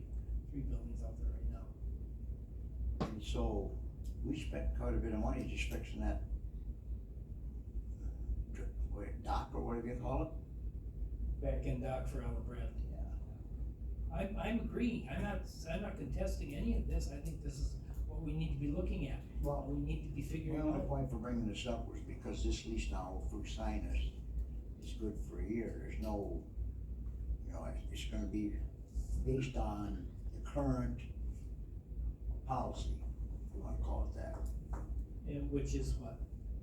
buildings out there right now. And so, we spent quite a bit of money just fixing that dock or whatever you call it. Back end dock for Allen Bradley. I'm agreeing, I'm not contesting any of this, I think this is what we need to be looking at, what we need to be figuring Well, the out. point for bringing this up was because this lease now, if we sign this, is good for a year, there's no, it's gonna be based on the current policy, if you wanna call it that. And which is what?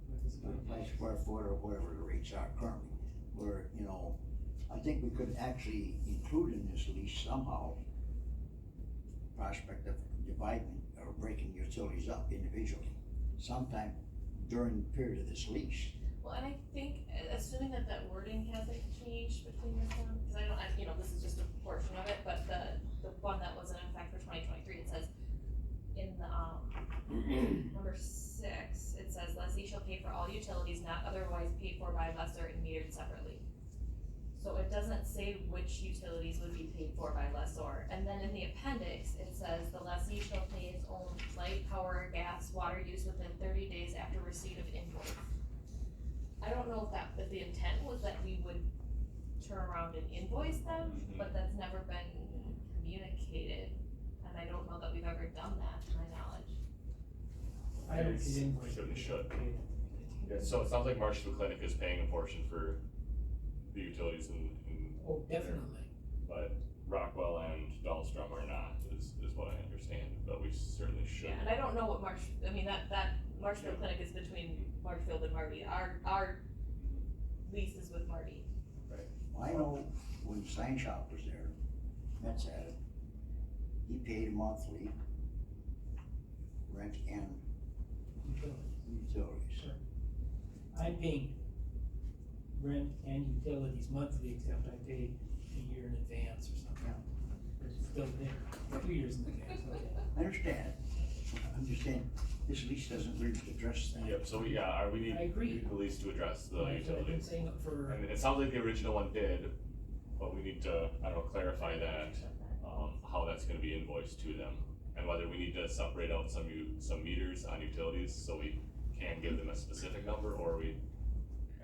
What is it? By square foot or whatever the rates are currently, where, I think we could actually include in this lease somehow prospect of dividing or breaking utilities up individually sometime during the period of this lease. Well, and I think, assuming that wording hasn't changed between this one, cause this is just a portion of it, but the one that was in effect for 2023, it says in the, number 6, it says lessee shall pay for all utilities not otherwise paid for by lessor and metered separately. So it doesn't say which utilities would be paid for by lessor, and then in the appendix, it says the lessee shall pay its own light, power, gas, water use within 30 days after receipt of invoice. I don't know if the intent was that we would turn around and invoice them, but that's never been communicated, and I don't know that we've ever done that, to my knowledge. I don't see invoice. Certainly should. Yeah, so it sounds like Marshfield Clinic is paying a portion for the utilities in Oh, definitely. but Rockwell and Dahlstrom are not, is what I understand, but we certainly should. Yeah, and I don't know what that Marshfield Clinic is between Marshfield and Marty, our lease is with Marty. I know when the sign shop was there, Metz had it, he paid monthly rent and utilities. Sure. I'm paying rent and utilities monthly, except I pay a year in advance or something. It's still there, 2 years in advance, okay. I understand, I'm just saying, this lease doesn't really address that. Yep, so we need I agree. the lease to address the I've been utilities. saying it for, And it sounds like the original one did, but we need to, clarify that, how that's gonna be invoiced to them. And whether we need to separate out some meters on utilities, so we can give them a specific number, or we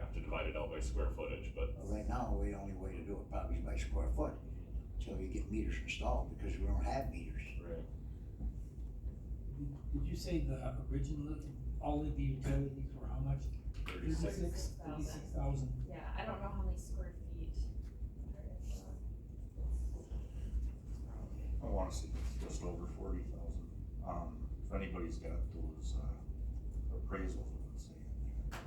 have to divide it out by square footage, but. Right now, the only way to do it probably is by square foot, until you get meters installed, because we don't have meters. Right. did you say the original, all of the utilities were how much? 36. 36,000. Yeah, I don't know out how many square feet there is, I wanna say it's just over 40,000. If anybody's got those, appraisals, let's say.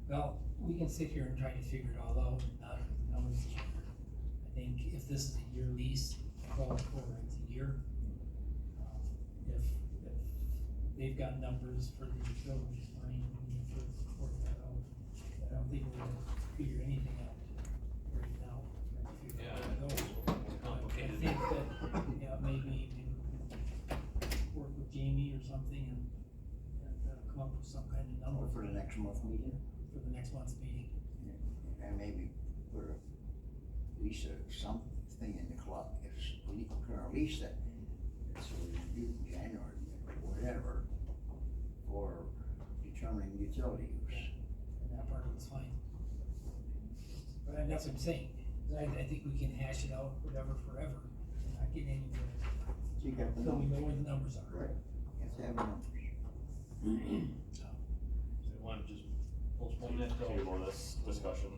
Well, we can sit here and try to figure it all out, and not put the numbers together. I think if this is a year lease, call it for it's a year. If they've got numbers for the utilities, fine, we need to work that out. I don't think we're gonna figure anything out right now. Trying to figure out how it goes. Complicated. I think that, yeah, maybe we work with Jamie or something and come up with some kind of number For the next month meeting, for the next month's meeting. and maybe put at least something in the clock, if we can release it, so we review in January, or whatever, for determining utility use. And that part of it's fine. But that's what I'm saying, I think we can hash it out, whatever, forever, and not get anywhere, So you got the until we know numbers. where the numbers are. Right. You have to have the numbers. So you wanna just postpone that till, Table this discussion.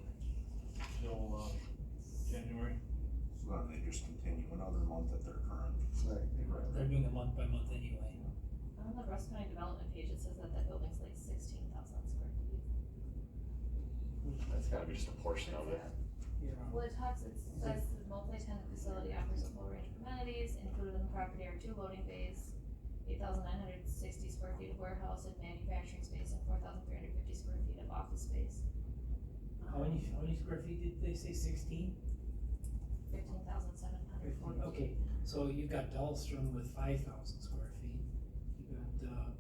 January? So then they just continue another month at their current. They're doing it month by month anyway. on the Russ County Development page, it says that that building's like 16,000 square feet. That's gotta be just a portion of it. Well, it says the multi-tenant facility offers a full range of amenities, included in the property are 2 loading bays, 8,960 square feet of warehouse and manufacturing space, and 4,350 square feet of office space. How many square feet did they say, 16? 15,740. Okay, so you've got Dahlstrom with 5,000 square feet, you got,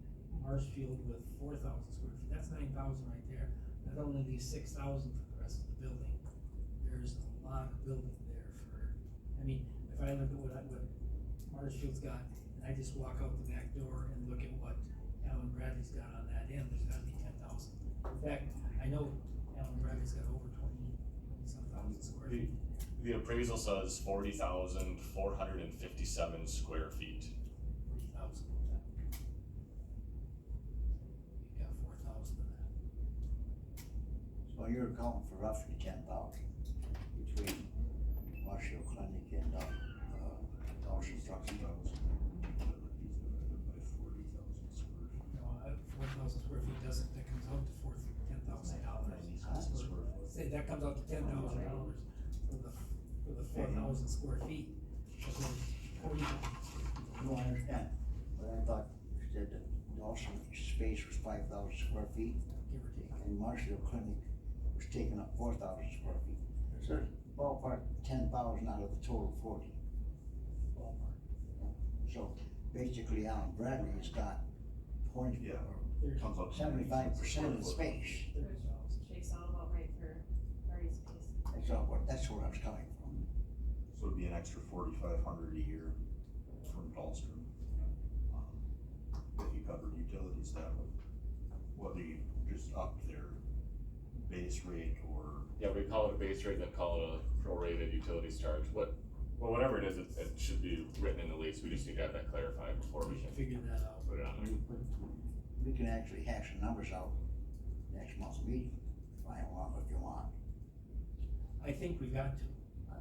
Marshfield with 4,000 square feet, that's 9,000 right there. That only leaves 6,000 for the rest of the building. There's a lot of building there for, I mean, if I look at what Marshfield's got, and I just walk out the back door and look at what Allen Bradley's got on that end, there's gotta be 10,000. In fact, I know Allen Bradley's got over 20-some thousand square feet. The appraisal says 40,457 square feet. 40,000 of that. You got 4,000 of that. So you're accounting for roughly 10,000 between Marshall Clinic and, Dawson Trucking. By 40,000 square feet. No, 4,000 square feet doesn't, that comes out to $10,000. Say, that comes out to $10,000 for the 4,000 square feet. But there's 40,000. No, I understand, but I thought you said that Dawson space was 5,000 square feet, Give or take. and Marshall Clinic was taking up 4,000 square feet. So ballpark 10,000 out of the total 40. Ballpark. So basically Allen Bradley's got 20, Yeah. or Comes up to 75% of the space. 30,000. Shakes out about right for party space. That's where I was coming from. So it'd be an extra 4,500 a year from Dahlstrom. If you covered utilities that way, whether you just upped their base rate or. Yeah, we call it a base rate, then call it a prorated utilities charge, well, whatever it is, it should be written in the lease, we just need to have that clarified before we We can can figure that out. put it on there. We can actually hash the numbers out next month's meeting, if you want. I think we've got to.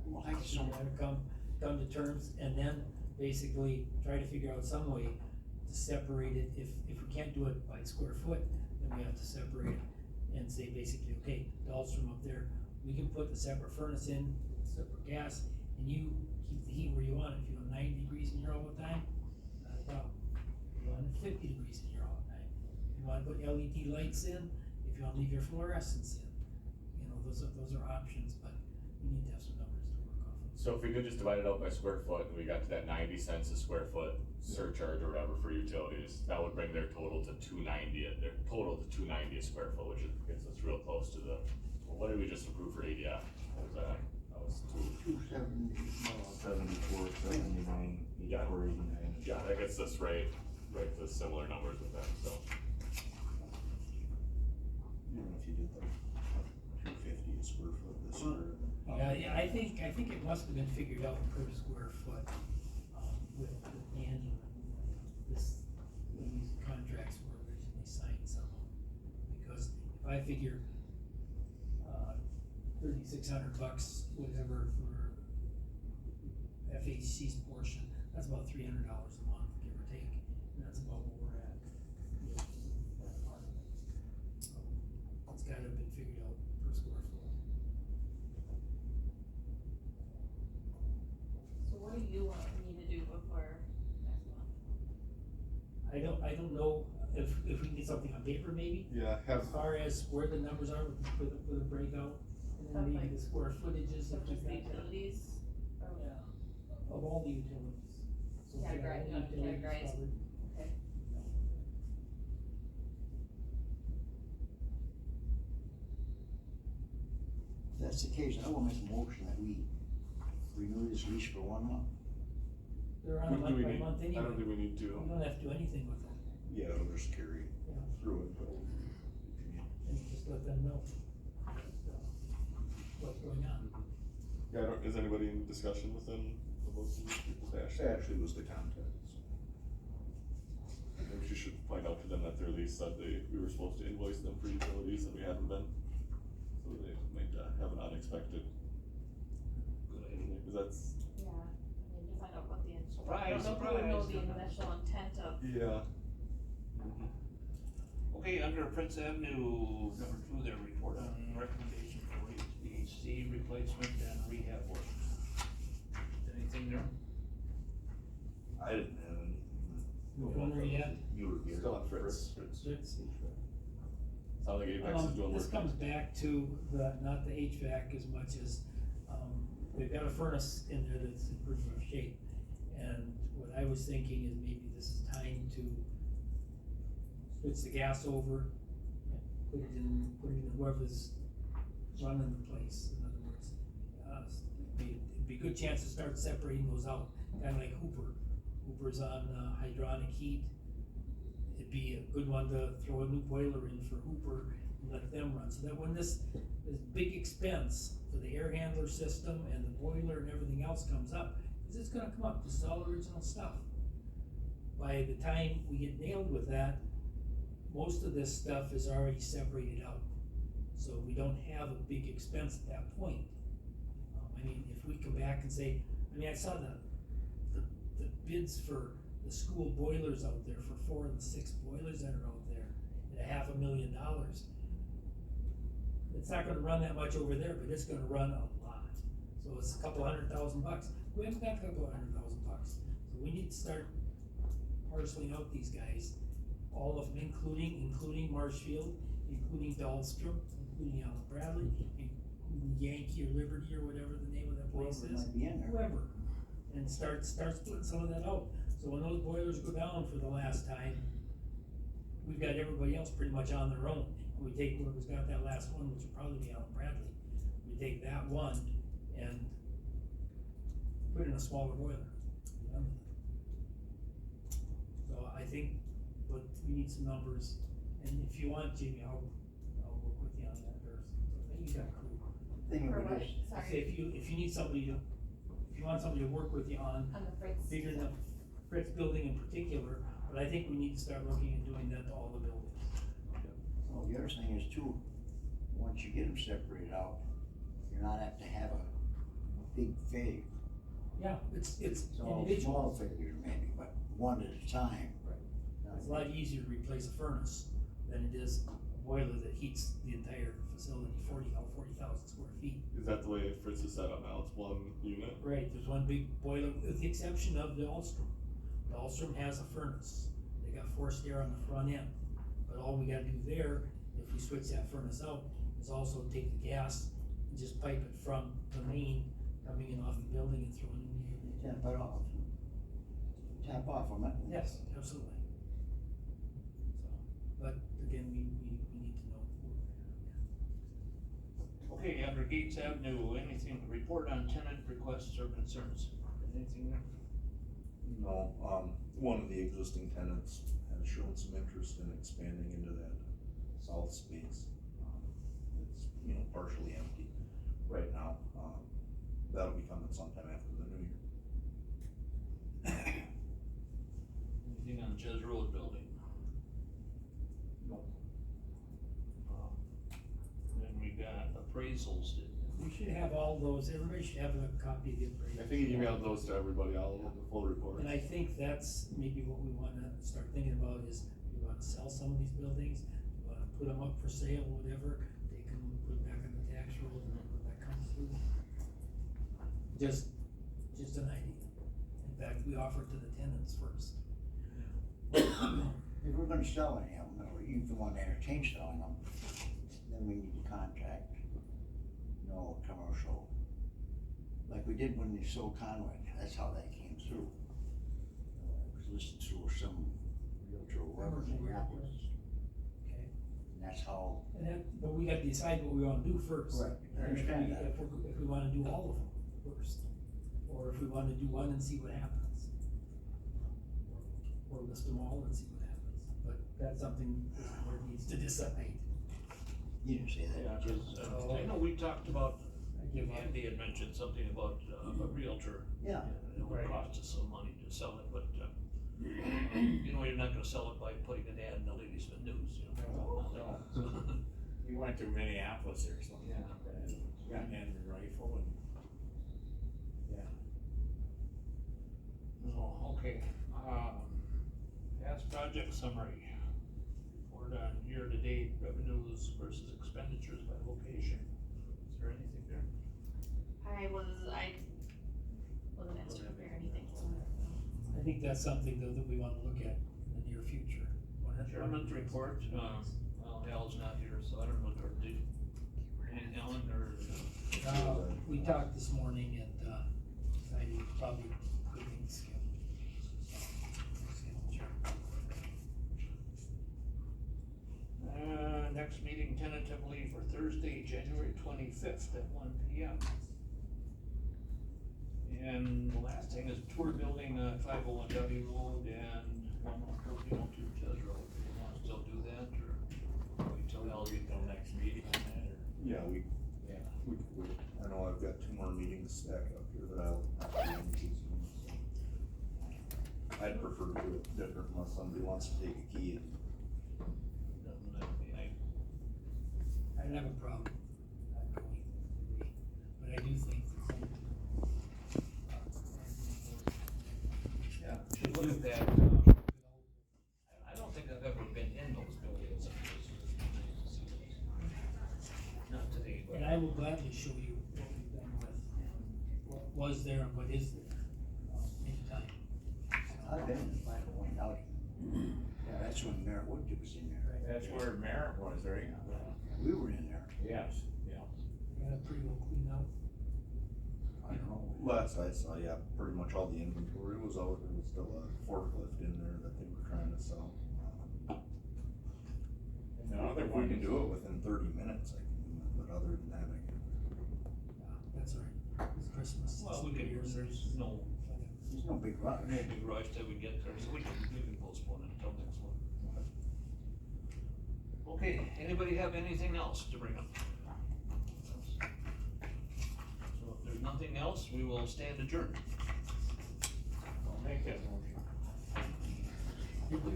Well, I just want to come to terms and then basically try to figure out some way to separate it. If we can't do it by square foot, then we have to separate it and say basically, okay, Dahlstrom up there, we can put the separate furnace in, separate gas, and you keep the heat where you want it. If you want 90 degrees in here all the time, not a problem. If you want it 50 degrees in here all the time. If you want to put LED lights in, if you want to leave your fluorescents in, you know, those are options, but we need to have some numbers to work off of. So if we could just divide it out by square foot, and we got to that 90 cents a square foot surcharge or whatever for utilities, that would bring their total to 290, a square foot, which gets us real close to the, well, what did we just approve for ADF? What was that? That was 270, 74, 79, 84, 89. Yeah, that gets us right to similar numbers with them, so. Even if you did like 250 a square foot this year. Yeah, I think it must have been figured out per square foot, with Andy, when these contracts were originally signed somehow. Because if I figure, $3,600, whatever, for FHC's portion, that's about $300 a month, give or take, and that's about where we're at. with that part of it. So, it's gotta have been figured out per square foot. So what do you want me to do before next month? I don't know if we can get something on paper maybe, Yeah, as far as where the numbers are with a breakout, and then maybe the square footages Of of just the the utilities? Or- Yeah, of all the utilities. So Categorize- all the utilities categorize. covered. Okay. If that's the case, I will make a motion that we renew this lease for 1 month. They're on a do month we by need, month I anyway, don't think we need we to. don't have to do anything with them, Yeah, it'll just carry Yeah. through it, but and just let them know what's going on. Yeah, is anybody in discussion with them about the Ashley was the contact, so. Maybe you should point out to them that their lease said we were supposed to invoice them for utilities and we haven't been. So they might have an unexpected. Cause that's, Yeah, I need to find out what the, I Surprise, don't know who would know the surprise. initial intent of, yeah. Okay, under Prince Avenue, number 2, their report on recommendation for HVAC replacement and rehab work. Anything there? I didn't have anything. Which one are you at? You were here. Still on Fritz. Fritz. Sounds like Apex is doing work. This comes back to not the HVAC as much as, we've got a furnace in there that's in pretty rough shape. And what I was thinking is maybe this is time to switch the gas over, put it in whoever's running the place, in other words. It'd be a good chance to start separating those out, kinda like Hooper. Hooper's on hydronic heat. It'd be a good one to throw a new boiler in for Hooper and let them run, so that when this big expense for the air handler system and the boiler and everything else comes up, cause it's gonna come up, this is all original stuff. By the time we get nailed with that, most of this stuff is already separated out, so we don't have a big expense at that point. I mean, if we come back and say, I saw the bids for the school boilers out there, for 4 of the 6 boilers that are out there, at $500,000. It's not gonna run that much over there, but it's gonna run a lot, so it's a couple $100,000. We haven't got a couple $100,000, so we need to start parceling out these guys, all of them, including Marshfield, including Dahlstrom, including Allen Bradley, including Yankee or Liberty or whatever the name of that place Whoever is. might be in there. Whoever, and start splitting some of that out, so when those boilers go down for the last time, we've got everybody else pretty much on their own. And we take whoever's got that last one, which will probably be Allen Bradley, we take that one and put in a smaller boiler. So I think, but we need some numbers, and if you want, Jamie, I'll work with you on that, or, you got a crew. Thing or of what, it is, I say, sorry, if you need somebody to, if you want somebody to work with you on on the Fritz. figuring the Fritz building in particular, but I think we need to start looking at doing that to all the buildings. well, the other thing is too, once you get them separated out, you're not apt to have a big failure. Yeah, it's It's all individual. small failures maybe, but one at a time. Right. Now, It's a lot easier to replace a furnace than it is a boiler that heats the entire facility, 40,000 square feet. Is that the way Fritz is set up now? It's one unit? Right, there's one big boiler, with the exception of the Dahlstrom. The Dahlstrom has a furnace, they got forced air on the front end, but all we gotta do there, if we switch that furnace out, is also take the gas and just pipe it from the main coming in off the building and throw it in the unit. Tap it off. Tap off on it. Yes, absolutely. So, but again, we need to know. Okay, under Gates Avenue, anything to report on tenant requests or concerns? Anything there? No, one of the existing tenants has shown some interest in expanding into that south space. It's, partially empty right now. Sanchez Road building. No. Then we got appraisals. We should have all those, everybody should have a copy of the appraisal. I think you emailed those to everybody, all of them, the full report. And I think that's maybe what we wanna start thinking about is, we wanna sell some of these buildings, we wanna put them up for sale, whatever, they can put it back on the tax roll and when that comes through. Just an idea. In fact, we offer it to the tenants first. If we're gonna sell any of them, or even want to entertain selling them, then we need to contact, you know, commercial. Like we did when we sold Conway, that's how that came through. It was listed through some realtor or whoever, in Minneapolis, Okay. and that's how. And then, but we gotta decide what we wanna do first. Right, I And understand that. if we wanna do all of them first, or if we wanna do one and see what happens. Or list them all and see what happens, but that's something this board needs to decide. You didn't say Yeah, that. 'cause, I know we talked about, I give up. Andy had mentioned something about, a realtor. Yeah. It would Right. cost us some money to sell it, but, you know, you're not gonna sell it by putting an ad in the Ladysmith News, you know? No. You went to Minneapolis or something like that, got an Henry rifle and, yeah. Oh, okay, past project summary. Report on year-to-date revenues versus expenditures by location. Is there anything there? I wasn't asked to prepare anything, so. I think that's something though that we wanna look at in the near future. Chairman's report, well, Al's not here, so I don't know, or did, and Ellen, or, We talked this morning and, decided we probably couldn't skip. next meeting tentatively for Thursday, January 25th at 1 p.m. And the last thing is tour building, 501 W Road and 11402 Chaz Road. Do you want to still do that, or wait till I'll Al? get till next meeting on that, or? Yeah, we Yeah. could wait. I know I've got 2 more meetings stacked up here that I'll have to run to soon, so. I'd prefer to do it different unless somebody wants to take a key. I don't have a problem not going, but I do think. Yeah, should look at that. I don't think I've ever been in those buildings. Not today, but. And I will gladly show you what we've done with what was there and what is there, anytime. I've been in the 501 out. Yeah, that's when Merritt Wood was in there. That's where Merritt was, right? We were in there. Yes, yeah. Got it pretty well cleaned out. I don't know, last I saw, yeah, pretty much all the inventory was out, there was still a forklift in there that they were trying to sell. And the other If we one can is, do it within 30 minutes, I can do it, but other than that, I can. That's all right, it's Christmas. Well, we can, there's no, There's no big rush. no big rush till we get there, so we can postpone it until next one. Okay, anybody have anything else to bring up? So if there's nothing else, we will stand adjourned. I'll make that motion. You do